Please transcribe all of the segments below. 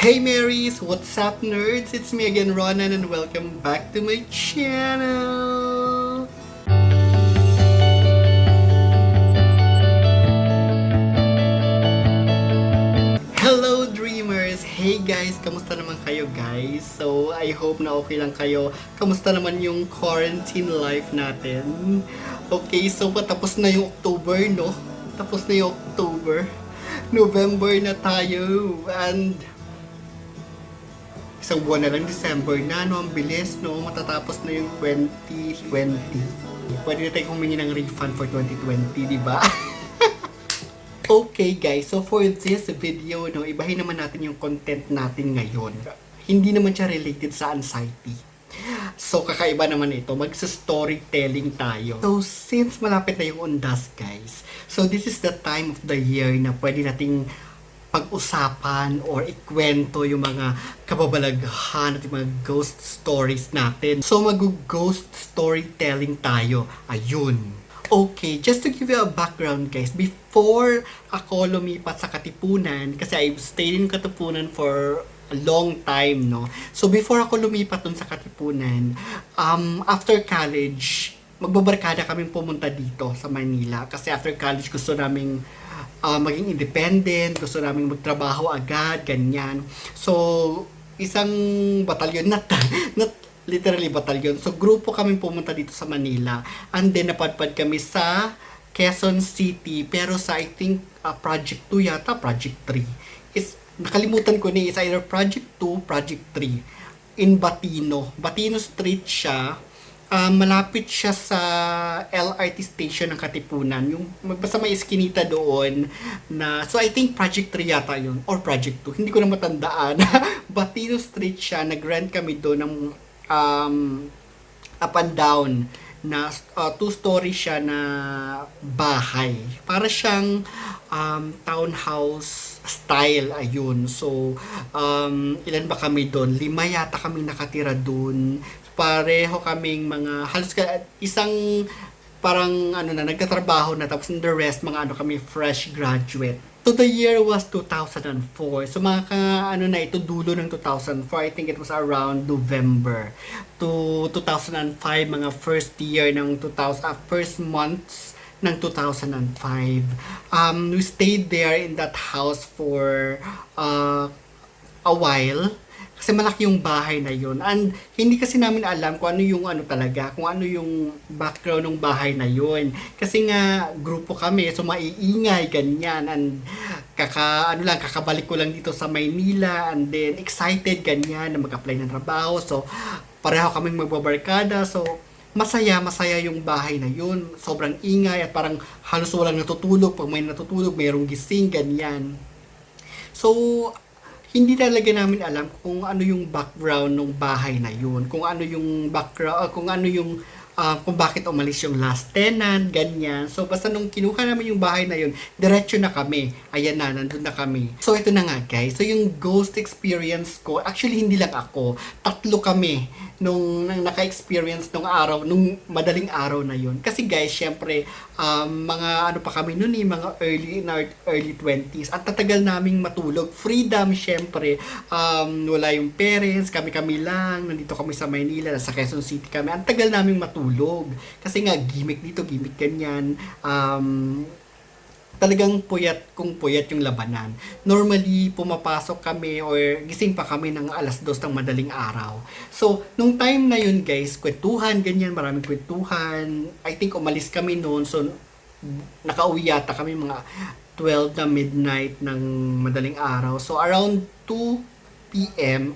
Hey Marys! What's up nerds? It's me again Ronan and welcome back to my channel! Hello dreamers! Hey guys! Kamusta naman kayo guys? So I hope na okay lang kayo. Kamusta naman yung quarantine life natin? Okay, so patapos na yung October, no? Tapos na yung October. November na tayo and isang buwan na lang, December na, no? Ang bilis, no? Matatapos na yung 2020. Pwede na tayo humingi ng refund for 2020, di ba? Okay, guys. So, for this video, no, ibahin naman natin yung content natin ngayon. Hindi naman siya related sa anxiety. So, kakaiba naman ito. Magsa-storytelling tayo. So, since malapit na yung undas, guys, so this is the time of the year na pwede nating pag-usapan or ikwento yung mga kababalaghan at yung mga ghost stories natin. So, mag-ghost storytelling tayo. Ayun. Okay, just to give you a background guys, before ako lumipat sa Katipunan, kasi I've stayed in Katipunan for a long time, no? So, before ako lumipat dun sa Katipunan, after college, magbabarkada kaming pumunta dito sa Manila. Kasi after college, gusto naming maging independent, gusto namin magtrabaho agad, ganyan. So, isang batalyon, not literally batalyon. So, grupo kami pumunta dito sa Manila. And then, napadpad kami sa Quezon City. Pero sa, I think, Project 2 yata, Project 3. Nakalimutan ko na, is either Project 2, Project 3. In Batino. Batino Street siya. Malapit siya sa LRT station ng Katipunan. Yung basta may eskinita doon na, so I think Project 3 yata yun or Project 2. Hindi ko na matandaan. Batino Street siya. Nag-rent kami doon ng up and down na two-story siya na bahay. Para siyang townhouse style, ayun. So, ilan ba kami doon? 5 yata kami nakatira doon. Pareho kaming mga halos isang parang nagtatrabaho na, tapos the rest mga kami fresh graduate. So the year was 2004. So mga ito dulo ng 2004. I think it was around November to 2005, mga first year ng first months ng 2005. We stayed there in that house for a while. Kasi malaki yung bahay na yun. And hindi kasi namin alam kung ano yung talaga, kung ano yung background ng bahay na yun. Kasi nga, grupo kami, so maiingay, ganyan. And kakabalik ko lang dito sa Maynila. And then, excited, ganyan, na mag-apply ng trabaho. So, pareho kaming magbabarkada. So, masaya yung bahay na yun. Sobrang ingay at parang halos walang natutulog. Pag may natutulog, mayroong gising, ganyan. So, hindi talaga namin alam kung ano yung background ng bahay na yun. Kung ano yung background, kung bakit umalis yung last tenant, ganyan. So, basta nung kinuha namin yung bahay na yun, diretso na kami. Ayan na, nandun na kami. So, ito na nga guys. So, yung ghost experience ko, actually hindi lang ako. 3 kami nung naka-experience nung madaling araw na yun. Kasi guys, syempre, mga pa kami noon mga early 20s. At tatagal naming matulog. Freedom, syempre. Wala yung parents, kami lang. Nandito kami sa Maynila, sa Quezon City kami. Ang tagal naming matulog. Kasi nga, gimmick dito, gimmick ganyan. Talagang puyat yung labanan. Normally, pumapasok kami or gising pa kami ng 2:00 ng madaling araw. So, nung time na yun guys, kwentuhan, ganyan, maraming kwentuhan. I think umalis kami noon. So, nakauwi yata kami mga 12 na midnight ng madaling araw. So, around 2 a.m.,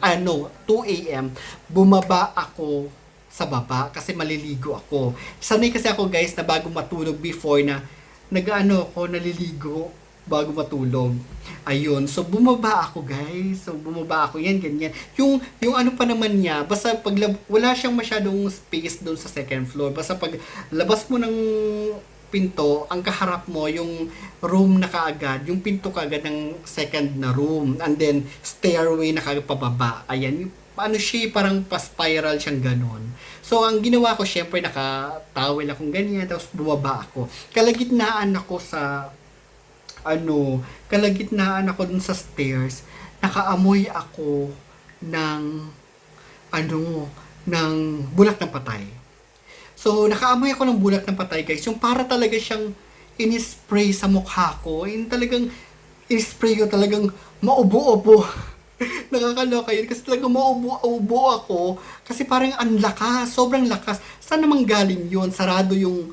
bumaba ako sa baba kasi maliligo ako. Sanay kasi ako guys na bago matulog before na naliligo bago matulog. Ayun. So, bumaba ako, guys. So, bumaba ako. Yan, ganyan. Yung pa naman niya, basta pag wala siyang masyadong space doon sa second floor. Basta pag labas mo ng pinto, ang kaharap mo, yung room na kaagad, yung pinto kaagad ng second na room. And then, stairway na kaagad pababa. Ayan. Siya, parang pa-spiral siyang ganon. So, ang ginawa ko, syempre, nakatawel akong ganyan, tapos bumaba ako. Kalagitnaan ako dun sa stairs. nakaamoy ako ng ano, ng bulak ng patay. So, nakaamoy ako ng bulak ng patay, guys. Yung para talaga siyang in-spray sa mukha ko. Yung talagang in-spray ko talagang maubo-ubo. Nakakaloka yun kasi talagang maubo-ubo ako. Kasi parang ang lakas, sobrang lakas. Saan naman galing yun? Sarado yung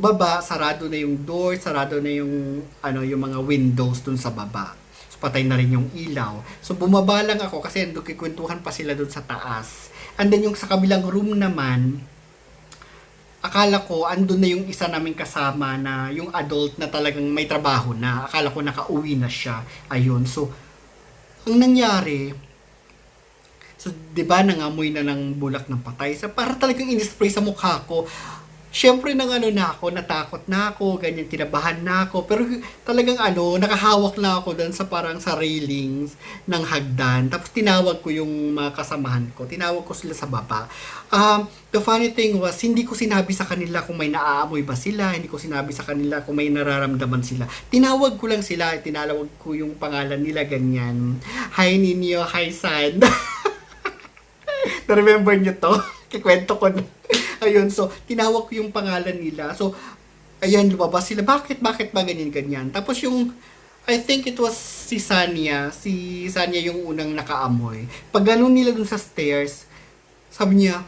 baba, sarado na yung door, sarado na yung yung mga windows dun sa baba. So, patay na rin yung ilaw. So, bumaba lang ako kasi nagkikwentuhan pa sila dun sa taas. And then yung sa kabilang room naman, akala ko andun na yung isa naming kasama na yung adult na talagang may trabaho na. Akala ko nakauwi na siya. Ayun. So, ang nangyari, so, 'di ba nangamoy na ng bulak ng patay. So, para talagang in-spray sa mukha ko. Siyempre nang na ako, natakot na ako, ganyan, kinabahan na ako. Pero talagang nakahawak na ako doon sa parang sa railings ng hagdan. Tapos tinawag ko yung mga kasamahan ko. Tinawag ko sila sa baba. The funny thing was, hindi ko sinabi sa kanila kung may naaamoy ba sila. Hindi ko sinabi sa kanila kung may nararamdaman sila. Tinawag ko lang sila. Tinawag ko yung pangalan nila, ganyan. Hi Ninyo, hi San. Na-remember nyo to? Kikwento ko na. Ayun, so, tinawag ko yung pangalan nila. So, ayan, lumabas sila. Bakit ba ganyan? Tapos yung, I think it was si Sanya. Si Sanya yung unang nakaamoy. Pag ganun nila dun sa stairs, sabi niya,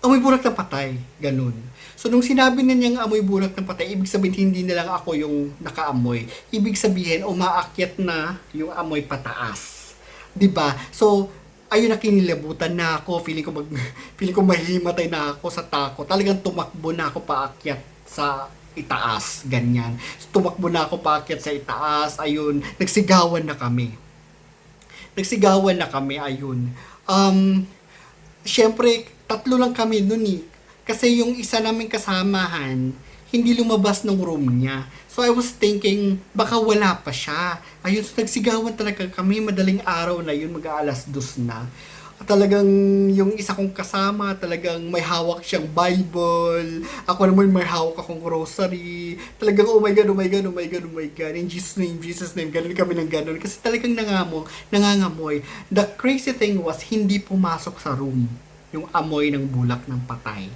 amoy bulak ng patay. Ganun. So, nung sinabi na niyang amoy bulak ng patay, ibig sabihin hindi na lang ako yung nakaamoy. Ibig sabihin, umaakyat na yung amoy pataas. 'Di ba? So, ayun na, kinilabutan na ako, feeling ko mahimatay na ako sa takot. Talagang tumakbo na ako paakyat sa itaas, ganyan. So, tumakbo na ako paakyat sa itaas, ayun, nagsigawan na kami, ayun. Syempre, tatlo lang kami nun eh. Kasi yung isa naming kasamahan, hindi lumabas ng room niya. So I was thinking, baka wala pa siya. Ayun, so nagsigawan talaga kami, madaling araw na yun, mag-aalas 2 na. At talagang yung isa kong kasama, talagang may hawak siyang Bible. Ako naman may hawak akong grocery. Talagang, oh my God, oh my God, oh my God, oh my God. In Jesus' name, ganun kami ng ganun. Kasi talagang nangangamoy. The crazy thing was, hindi pumasok sa room yung amoy ng bulak ng patay.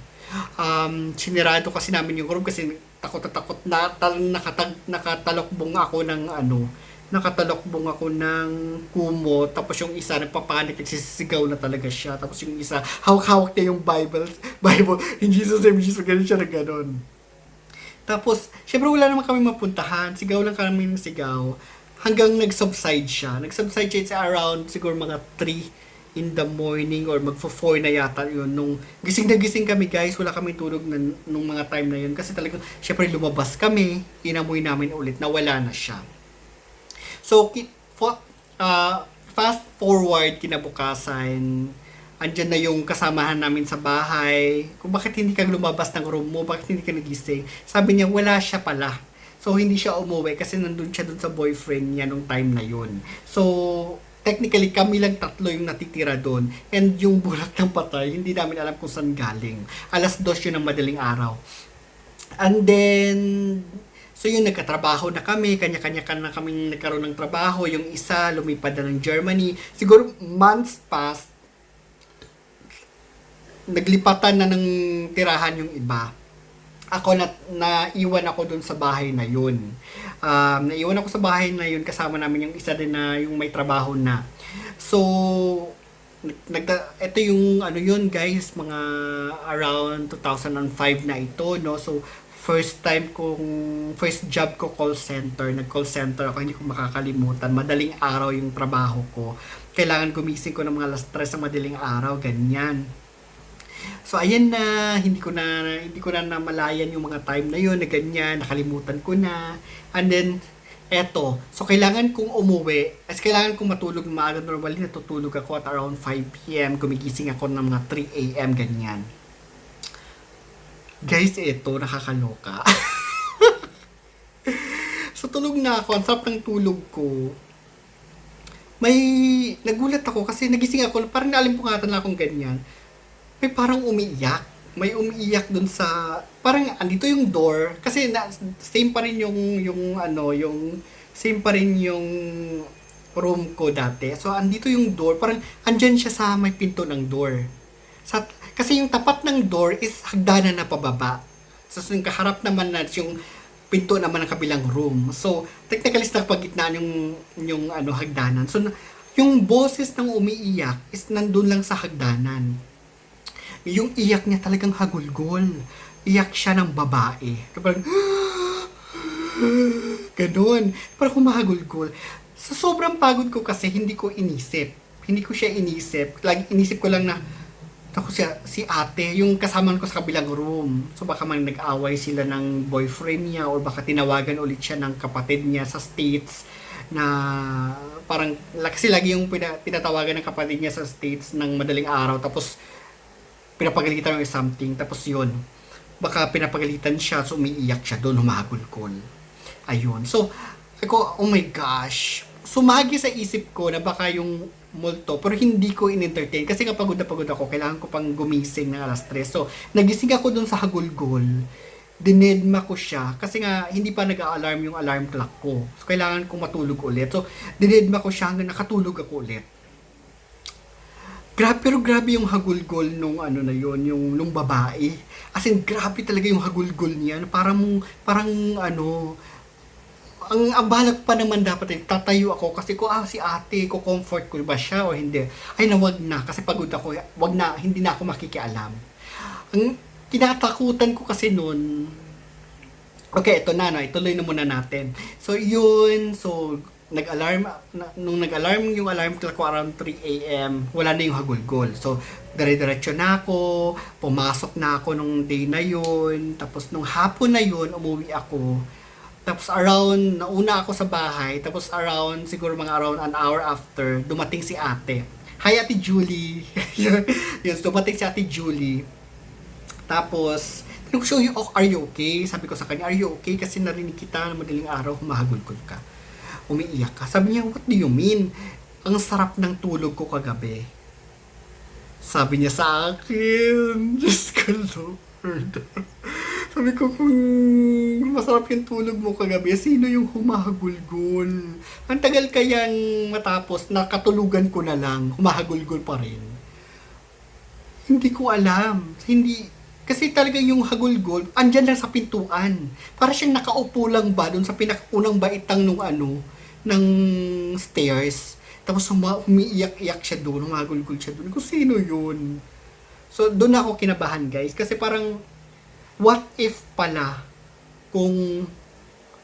Sinirado kasi namin yung room kasi takot na nakatalokbong ako ng nakatalokbong ako ng kumot, tapos yung isa nagpapanik, nagsisigaw na talaga siya, tapos yung isa hawak-hawak niya yung Bible, in Jesus name, Jesus, ganun siya na ganun. Tapos, syempre wala naman kami mapuntahan, sigaw lang kami ng sigaw, hanggang nag-subside siya sa around siguro mga 3 in the morning or magfo-4 na yata yun. Nung gising na gising kami, guys, wala kami tulog nung mga time na yun kasi talagang syempre lumabas kami, inamoy namin ulit, nawala na siya. So, fast forward kinabukasan, andyan na yung kasamahan namin sa bahay. Kung bakit hindi ka lumabas ng room mo, bakit hindi ka nagising? Sabi niya, wala siya pala. So, hindi siya umuwi kasi nandun siya dun sa boyfriend niya nung time na yun. So, technically, kami lang tatlo yung natitira doon. And yung bulak ng patay, hindi namin alam kung saan galing. Alas 2 yun ng madaling araw. And then, so yun, nagkatrabaho na kami. Kanya-kanya na kaming nagkaroon ng trabaho. Yung isa, lumipad na ng Germany. Siguro, months past, naglipatan na ng tirahan yung iba. Ako naiwan ako dun sa bahay na yun. Naiwan ako sa bahay na yun, kasama namin yung isa din na yung may trabaho na. So, ito yung yun guys, mga around 2005 na ito, no? So, first job ko call center, nag-call center ako, hindi ko makakalimutan. Madaling araw yung trabaho ko. Kailangan gumising ko ng mga alas 3 sa madaling araw, ganyan. So ayan na, hindi ko na namalayan yung mga time na yun, na ganyan, nakalimutan ko na. And then eto, so kailangan kong umuwi, as kailangan kong matulog ng maaga. Normally natutulog ako at around 5 PM, gumigising ako ng mga 3 AM, ganyan. Guys, eto, nakakaloka. So tulog na ako, ang sarap ng tulog ko. Nagulat ako kasi nagising ako, parang nalimpungatan lang akong ganyan. May umiiyak dun sa, parang andito yung door kasi same pa rin yung same pa rin yung room ko dati. So, andito yung door. Parang, andyan siya sa may pinto ng door. Sa, kasi yung tapat ng door is hagdanan na pababa. So, yung kaharap naman na yung pinto naman ng kabilang room. So, technically, sa pagitnaan yung hagdanan. So, yung boses ng umiiyak is nandun lang sa hagdanan. Yung iyak niya talagang hagulgol. Iyak siya ng babae. Parang, ganun. Parang humahagulgol. Sa sobrang pagod ko kasi, hindi ko inisip. Hindi ko siya inisip. Lagi inisip ko lang na, ako si ate, yung kasamaan ko sa kabilang room. So baka man nag-away sila ng boyfriend niya or baka tinawagan ulit siya ng kapatid niya sa States na parang kasi lagi yung pinatawagan ng kapatid niya sa States ng madaling araw tapos pinapagalitan ng something tapos yun baka pinapagalitan siya so umiiyak siya doon humahagulgol. Ayun. So ako, oh my gosh, sumagi sa isip ko na baka yung multo, pero hindi ko in-entertain kasi nga pagod na pagod ako, kailangan ko pang gumising ng alas 3. So, nagising ako dun sa hagulgol, dinedma ko siya, kasi nga hindi pa nag-a-alarm yung alarm clock ko. So, kailangan kong matulog ulit. So, dinedma ko siya hanggang nakatulog ako ulit. Grabe, pero grabe yung hagulgol nung ano na yon, yung nung babae. As in, grabe talaga yung hagulgol niya. Parang ano, ang balak pa naman dapat tatayo ako kasi ko si ate ko comfort ko ba siya o hindi, ay na wag na kasi pagod ako, wag na, hindi na ako makikialam. Ang kinatakutan ko kasi noon, okay, ito na, no, ituloy na muna natin. So yun, so nag-alarm nung nag-alarm yung alarm clock ko around 3 a.m. wala na yung hagulgol. So dire-diretso na ako, pumasok na ako nung day na yun, tapos nung hapon na yun umuwi ako. Tapos around, nauna ako sa bahay, tapos around, siguro mga around an hour after, dumating si ate. Hi, Ate Julie. Yun, dumating si Ate Julie. Tapos, tinanong ko siya, are you okay? Sabi ko sa kanya, are you okay? Kasi narinig kita na madaling araw, humahagulgol ka. Umiiyak ka. Sabi niya, what do you mean? Ang sarap ng tulog ko kagabi. Sabi niya sa akin, Diyos ko, Lord. Sabi ko, kung masarap yung tulog mo kagabi, sino yung humahagulgol? Ang tagal kayang matapos, nakatulugan ko na lang, humahagulgol pa rin. Hindi ko alam. Hindi, kasi talaga yung hagulgol, andyan lang sa pintuan. Para siyang nakaupo lang ba doon sa pinakaunang baitang nung ng stairs. Tapos humiiyak-iyak siya doon, humahagulgol siya doon. Kung sino yun? So, doon ako kinabahan, guys. Kasi parang, what if pala kung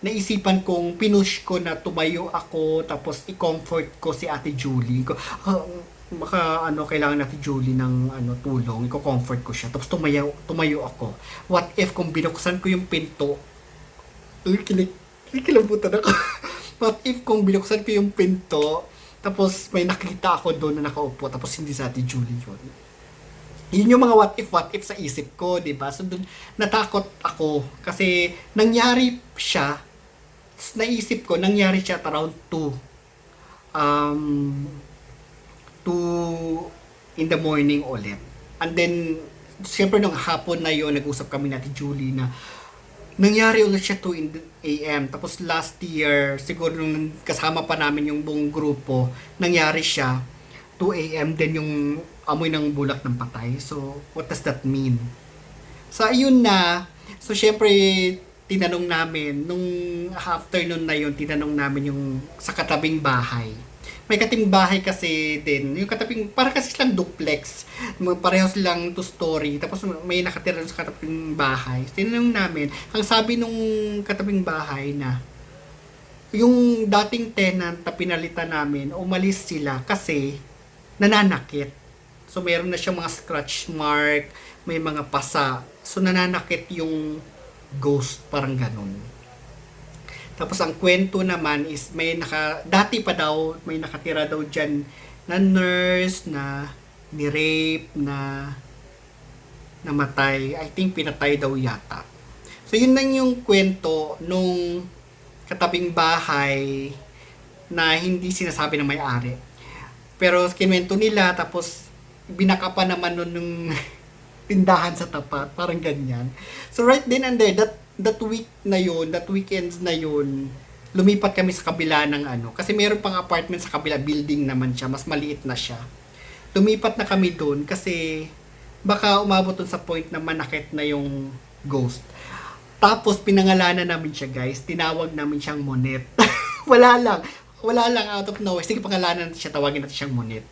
naisipan kong pinush ko na tumayo ako tapos i-comfort ko si Ate Julie ko, baka kailangan Ate Julie ng tulong, i-comfort ko siya tapos tumayo ako. What if kung binuksan ko yung pinto, kilabutan ako. What if kung binuksan ko yung pinto tapos may nakita ako doon na nakaupo tapos hindi sa Ate Julie yun. Yun yung mga what if sa isip ko, di ba? So, dun, natakot ako. Kasi, nangyari siya, naisip ko, nangyari siya at around 2 in the morning ulit. And then, siyempre nung hapon na yun, nag-usap kami natin Julie na, nangyari ulit siya 2 a.m. Tapos last year, siguro nung kasama pa namin yung buong grupo, nangyari siya 2 a.m. din yung amoy ng bulak ng patay. So, what does that mean? So, ayun na. So, syempre, tinanong namin, nung afternoon na yun, tinanong namin yung sa katabing bahay. May katabing bahay kasi din. Yung katabing, para kasi silang duplex. Pareho silang two-story. Tapos may nakatira sa katabing bahay. So, tinanong namin, ang sabi nung katabing bahay na, yung dating tenant na pinalitan namin, umalis sila kasi nananakit. So, mayroon na siyang mga scratch mark, may mga pasa. So, nananakit yung ghost, parang ganun. Tapos, ang kwento naman is, dati pa daw, may nakatira daw dyan na nurse, na ni-rape, na namatay. I think pinatay daw yata. So, yun lang yung kwento nung katabing bahay na hindi sinasabi ng may-ari. Pero, kinwento nila, tapos, binaka pa naman nun nung tindahan sa tapat, parang ganyan. So right then and there, that week na yun, that weekends na yun, lumipat kami sa kabila ng ano, kasi meron pang apartment sa kabila, building naman siya, mas maliit na siya. Lumipat na kami doon kasi baka umabot dun sa point na manakit na yung ghost. Tapos pinangalanan namin siya, guys. Tinawag namin siyang Monet. wala lang. Wala lang, out of nowhere. Sige, pangalanan natin siya, tawagin natin siyang Monet.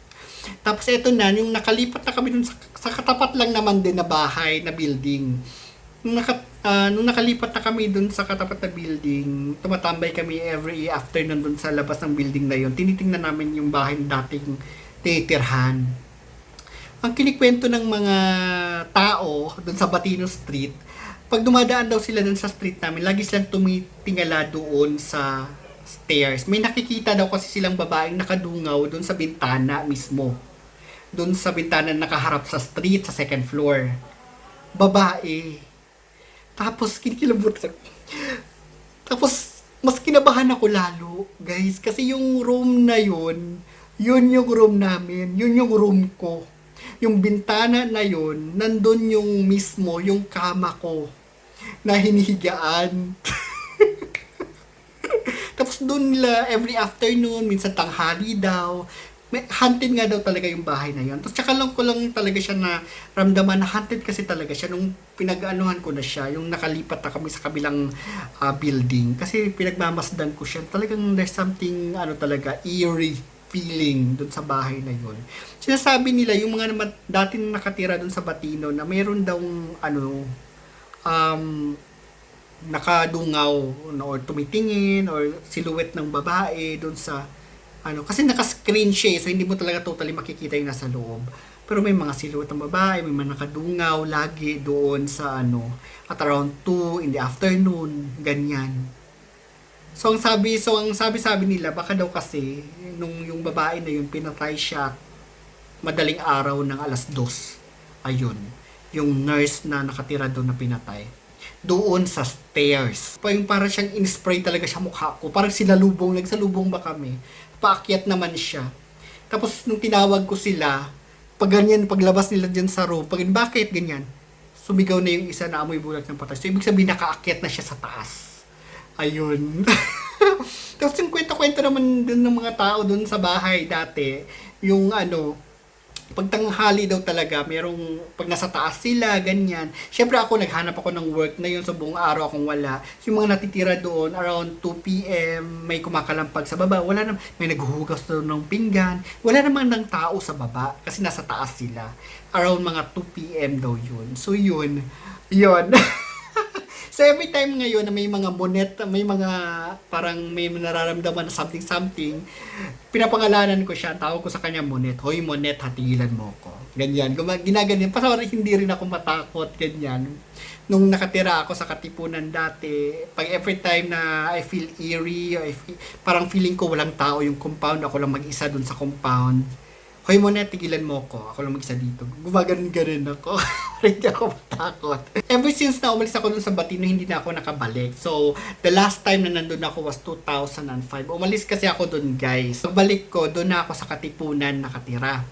Tapos eto na, yung nakalipat na kami dun sa katapat lang naman din na bahay, na building. Nung nakalipat na kami dun sa katapat na building, tumatambay kami every afternoon dun sa labas ng building na yun. Tinitingnan namin yung bahay na dating tinitirhan. Ang kinikwento ng mga tao dun sa Batino Street, pag dumadaan daw sila dun sa street namin, lagi silang tumitingala doon sa stairs. May nakikita daw kasi silang babaeng nakadungaw dun sa bintana mismo. Dun sa bintana nakaharap sa street, sa second floor. Babae. Tapos, kinikilabot ako. Tapos, mas kinabahan ako lalo, guys. Kasi yung room na yun yung room namin. Yun yung room ko. Yung bintana na yun, nandun yung mismo, yung kama ko na hinihigaan. Tapos doon nila, every afternoon, minsan tanghali daw, may haunted nga daw talaga yung bahay na yun. Tapos tsaka lang ko lang talaga siya na ramdaman na haunted kasi talaga siya nung pinag-anuhan ko na siya, yung nakalipat na kami sa kabilang building. Kasi pinagmamasdan ko siya. Talagang there's something, talaga, eerie feeling dun sa bahay na yun. Sinasabi nila, yung mga naman dati nakatira dun sa Batino na mayroon daw, nakadungaw or tumitingin or silhouette ng babae dun sa kasi naka-screen siya, so hindi mo talaga totally makikita yung nasa loob. Pero may mga silhouette ng babae, may mga nakadungaw lagi doon sa at around 2 in the afternoon, ganyan. So ang sabi nila, baka daw kasi nung yung babae na yun pinatay siya madaling araw ng 2:00. Ayun, yung nurse na nakatira doon na pinatay. Doon sa stairs. Yung parang siyang in-spray talaga siya mukha ko. Parang nagsalubong ba kami? Paakyat naman siya. Tapos nung tinawag ko sila, paglabas nila dyan sa room, bakit ganyan? Sumigaw na yung isa na amoy bulak ng patay. So ibig sabihin nakaakyat na siya sa taas. Ayun. Tapos yung kwento-kwento naman dun ng mga tao dun sa bahay dati, yung pagtanghali daw talaga, pag nasa taas sila, ganyan. Siyempre ako, naghanap ako ng work na yun, so buong araw akong wala. So, yung mga natitira doon, around 2 p.m., may kumakalampag sa baba. May naghuhugas doon ng pinggan. Wala naman ng tao sa baba, kasi nasa taas sila. Around mga 2 p.m. daw yun. So, yun. So, every time ngayon na may mga Monet, may mga parang may nararamdaman na something, pinapangalanan ko siya, tawag ko sa kanya Monet. Hoy Monet, hatigilan mo ko. Ganyan. Ginaganyan. Parang hindi rin ako matakot. Ganyan. Nung nakatira ako sa Katipunan dati, pag every time na I feel eerie, parang feeling ko walang tao yung compound, ako lang mag-isa dun sa compound. Hoy Monet, tigilan mo ko. Ako lang mag-isa dito. Gumaganon-ganon ako. Hindi ako matakot. Ever since na umalis ako dun sa Batino, hindi na ako nakabalik. So, the last time na nandun ako was 2005. Umalis kasi ako dun, guys. Pagbalik ko, dun na ako sa Katipunan nakatira.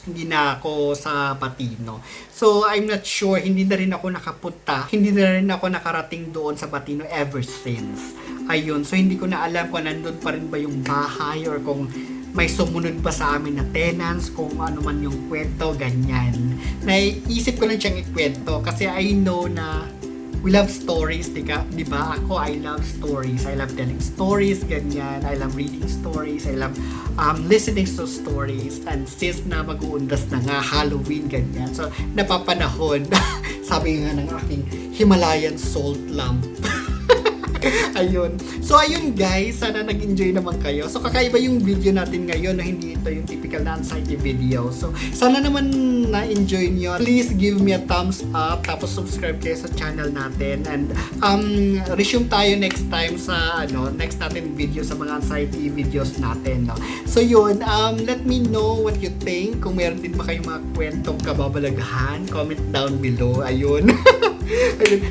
Hindi na ako sa Batino. So, I'm not sure. Hindi na rin ako nakapunta. Hindi na rin ako nakarating doon sa Batino ever since. Ayun. So, hindi ko na alam kung nandun pa rin ba yung bahay or kung may sumunod ba sa amin na tenants, kung ano man yung kwento, ganyan. Naisip ko lang siyang ikwento kasi I know na we love stories, di ba? Ako, I love stories. I love telling stories, ganyan. I love reading stories. I love listening to stories. And since na mag-uundas na nga Halloween, ganyan. So, napapanahon, sabi nga ng aking Himalayan salt lamp. Ayun. So, ayun guys. Sana nag-enjoy naman kayo. So, kakaiba yung video natin ngayon na hindi ito yung typical na anxiety video. So, sana naman na-enjoy nyo. Please give me a thumbs up. Tapos, subscribe kayo sa channel natin. And, resume tayo next time sa, next natin video sa mga anxiety videos natin. No? So, yun. Let me know what you think. Kung meron din ba kayong mga kwentong kababalaghan, comment down below. Ayun.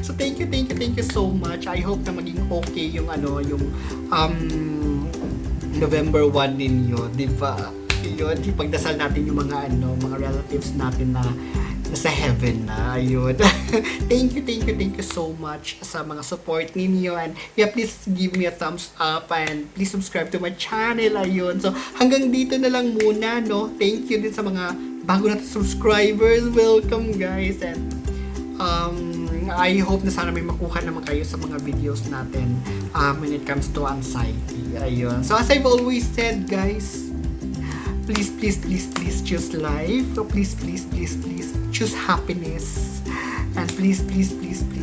So thank you so much. I hope na maging okay yung November 1 ninyo, 'di ba? Yun, ipagdasal natin yung mga relatives natin na nasa heaven na. Ayun. Thank you so much sa mga support ninyo. And yeah, please give me a thumbs up and please subscribe to my channel. Ayun. So, hanggang dito na lang muna, no? Thank you din sa mga bago natin subscribers. Welcome, guys. And I hope na sana may makuha naman kayo sa mga videos natin when it comes to anxiety. Ayun. So, as I've always said, guys, please choose life. So, please choose happiness. And please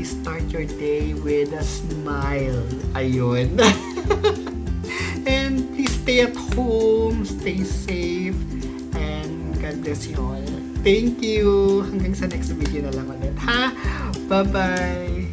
start your day with a smile. Ayun. And please stay at home, stay safe, and God bless you all. Thank you. Hanggang sa next video na lang ulit, ha? Bye-bye.